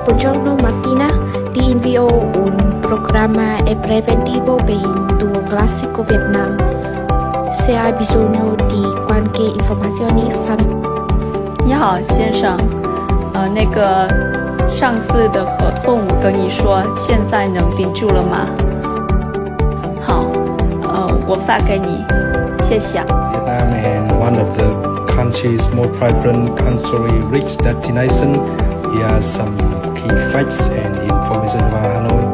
Buongiorno Martina, ti invio un programma preventivo per il tuo classico Vietnam. Se hai bisogno di qualche informazione, 你好，先生，那个上次的合同我跟你说，现在能订住了吗？好，我发给你，谢谢。 Vietnam and one of the country's most vibrant culturally rich destination. Here are some key facts and information about Hanoi.